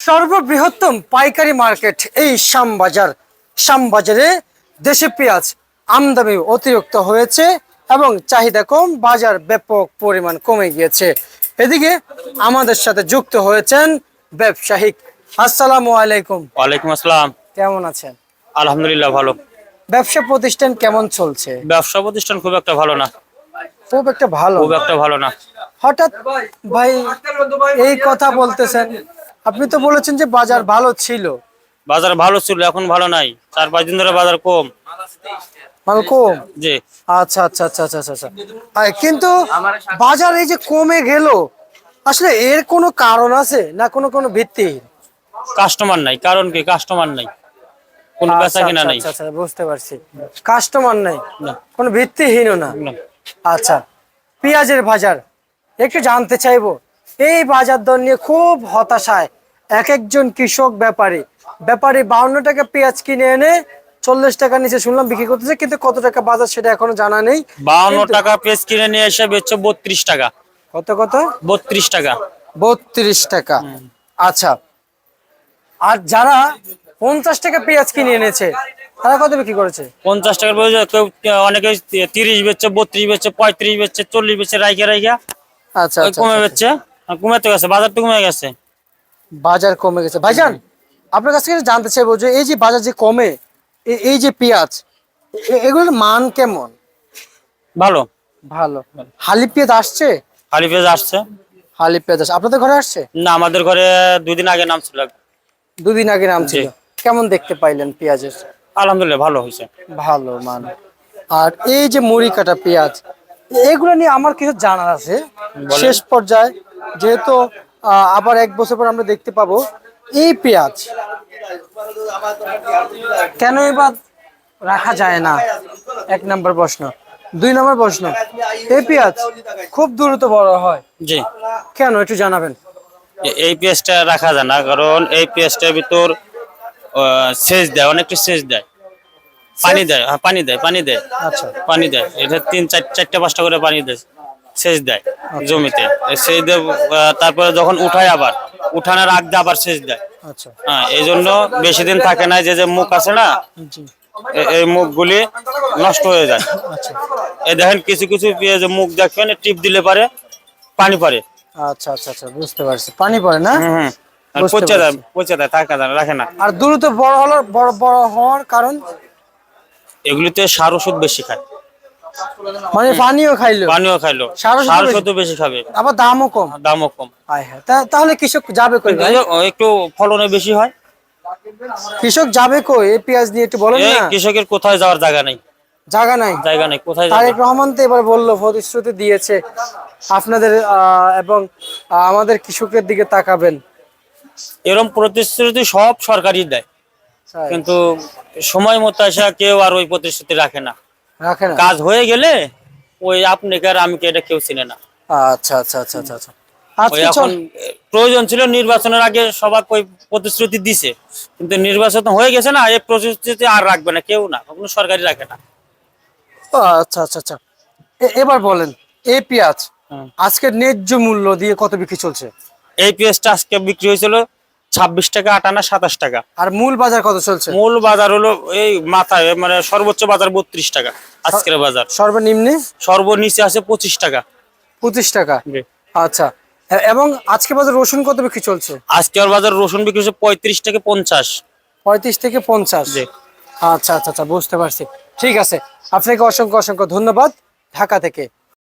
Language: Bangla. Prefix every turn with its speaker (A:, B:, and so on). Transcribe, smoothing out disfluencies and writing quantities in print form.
A: সর্ববৃহত্তম পাইকারি মার্কেট এই শ্যামবাজার। শ্যামবাজারে দেশি পেঁয়াজ আমদানি অতিরিক্ত হয়েছে এবং চাহিদা কম, বাজার ব্যাপক পরিমাণ কমে গিয়েছে। এদিকে আমাদের সাথে যুক্ত হয়েছেন ব্যবসায়িক। আসসালামু আলাইকুম।
B: ওয়ালাইকুম আসসালাম।
A: কেমন আছেন?
B: আলহামদুলিল্লাহ ভালো।
A: ব্যবসা প্রতিষ্ঠান কেমন চলছে?
B: ব্যবসা প্রতিষ্ঠান খুব একটা ভালো না।
A: খুব একটা ভালো
B: না।
A: হঠাৎ ভাই এই কথা বলতেছেন? আপনি তো বলেছেন যে বাজার ভালো ছিল।
B: বাজার ভালো ছিল, এখন ভালো নাই। 4-5 দিন ধরে বাজার কম।
A: মাল কম?
B: জি।
A: আচ্ছা আচ্ছা আচ্ছা আচ্ছা আচ্ছা আচ্ছা। কিন্তু বাজার এই যে কমে গেল, আসলে এর কোনো কারণ আছে না কোনো কোনো ভিত্তি?
B: কাস্টমার নাই। কারণ কি? কাস্টমার নাই, কোন বেচা কিনা নাই।
A: আচ্ছা আচ্ছা, বুঝতে পারছি। কাস্টমার নাই,
B: না।
A: কোনো ভিত্তিহীন না।
B: না।
A: আচ্ছা, পেঁয়াজের বাজার একটু জানতে চাইবো। এই বাজার দর নিয়ে খুব হতাশায় এক একজন কৃষক ব্যাপারী 52 টাকা পেঁয়াজ কিনে এনে 40 টাকা নিচে শুনলাম বিক্রি করতেছে, কিন্তু কত টাকা বাজার সেটা এখনো জানা নেই।
B: 52 টাকা পেঁয়াজ কিনে নিয়ে এসে বেচছে 32 টাকা।
A: কত কত?
B: 32 টাকা।
A: 32 টাকা। আচ্ছা, আর যারা 50 টাকা পেঁয়াজ কিনে এনেছে তারা কত বিক্রি করেছে?
B: 50 টাকার বদলে কেউ অনেকে 30 বেচছে, 32 বেচছে, 35 বেচছে, 40 বেচছে, রাইখা
A: আচ্ছা আচ্ছা
B: কমে
A: আচ্ছা।
B: বেচছে। কমে তো গেছে, বাজার তো কমে গেছে।
A: বাজার কমে গেছে। ভাইজান, আপনার কাছ থেকে জানতে চাইবো যে এই যে বাজার যে কমে, এই যে পেঁয়াজ, এগুলোর মান কেমন?
B: ভালো।
A: ভালো। হালি পেঁয়াজ আসছে?
B: হালি পেঁয়াজ আসছে।
A: হালি পেঁয়াজ আসছে আপনাদের ঘরে? আসছে
B: না, আমাদের ঘরে 2 দিন আগে নামছিল।
A: 2 দিন আগে নামছিল। কেমন দেখতে পাইলেন পেঁয়াজের?
B: আলহামদুলিল্লাহ ভালো হয়েছে।
A: ভালো মান। আর এই যে মুড়ি কাটা পেঁয়াজ, এগুলো নিয়ে আমার কিছু জানার আছে। শেষ পর্যায়ে যেহেতু আবার 1 বছর পর আমরা দেখতে পাবো এই পেঁয়াজ কেন এবার রাখা যায় না, 1 নম্বর প্রশ্ন। 2 নম্বর প্রশ্ন, এই পেঁয়াজ খুব দ্রুত বড় হয়,
B: জি।
A: কেন একটু জানাবেন?
B: এই পেঁয়াজটা রাখা যায় না, কারণ এই পেঁয়াজটার ভিতর সেচ দেয়, অনেকটা সেচ দেয়, পানি দেয়। হ্যাঁ, পানি দেয়।
A: আচ্ছা
B: পানি দেয়। এটা 3-4-5টা করে পানি দেয়, সেচ দেয় জমিতে। সেচ দেয়, তারপরে যখন উঠায় আবার উঠানোর আগ দিয়ে আবার সেচ দেয়।
A: আচ্ছা।
B: হ্যাঁ, এই জন্য বেশি দিন থাকে না। যে মুখ আছে না,
A: জি।
B: এই মুখগুলি নষ্ট হয়ে যায়।
A: আচ্ছা
B: এই দেখেন কিছু কিছু পেঁয়াজের মুখ দেখেন, টিপ দিলে পারে পানি পড়ে।
A: আচ্ছা আচ্ছা আচ্ছা, বুঝতে পারছি। পানি পড়ে না? বুঝতে পারছি।
B: পচে দেয়, থাকা যায় না, রাখে না।
A: আর দ্রুত বড় বড় হওয়ার কারণ?
B: এগুলিতে সার ওষুধ বেশি খায়।
A: মানে পানিও খাইলো, সার
B: ওষুধ বেশি খাবে,
A: আবার দামও কম।
B: দামও কম।
A: আয় হ্যাঁ, তাহলে কৃষক যাবে কই ভাই?
B: একটু ফলনে বেশি হয়।
A: কৃষক যাবে কই এই পেঁয়াজ নিয়ে, একটু বলেন
B: এই
A: না।
B: কৃষকের কোথায় যাওয়ার জায়গা নেই।
A: জায়গা নাই?
B: কোথায় যাবে?
A: তারেক রহমান তো এবার বললো, প্রতিশ্রুতি দিয়েছে আপনাদের এবং আমাদের কৃষকের দিকে তাকাবেন।
B: এরকম প্রতিশ্রুতি সব সরকারই দেয়, কিন্তু সময় মতো এসে কেউ আর ওই প্রতিশ্রুতি রাখে না। কাজ হয়ে গেলে ওই আপনি কে আর আমি কে এটা কেউ চিনে না।
A: আচ্ছা আচ্ছা আচ্ছা আচ্ছা আচ্ছা।
B: ওই এখন প্রয়োজন ছিল নির্বাচনের আগে সবাই ওই প্রতিশ্রুতি দিছে, কিন্তু নির্বাচন হয়ে গেছে না, এই প্রতিশ্রুতি আর রাখবে না কেউ, না কোনো সরকারি রাখে না।
A: আচ্ছা আচ্ছা আচ্ছা। এবার বলেন, এই পেঁয়াজ আজকের ন্যায্য মূল্য দিয়ে কত বিক্রি চলছে?
B: এই পেঁয়াজটা আজকে বিক্রি হয়েছিল 26 টাকা, 28, 27 টাকা।
A: আর মূল বাজার কত চলছে?
B: মূল বাজার হলো এই মাথায়, মানে সর্বোচ্চ বাজার 32 টাকা আজকের বাজার।
A: সর্বনিম্নে?
B: সর্বনিচে আছে 25 টাকা।
A: 25 টাকা। আচ্ছা, এবং আজকে বাজার রসুন কত বিক্রি চলছে?
B: আজকের বাজার রসুন বিক্রি হচ্ছে 35 থেকে 50।
A: 35 থেকে 50। আচ্ছা আচ্ছা আচ্ছা, বুঝতে পারছি। ঠিক আছে, আপনাকে অসংখ্য অসংখ্য ধন্যবাদ ঢাকা থেকে।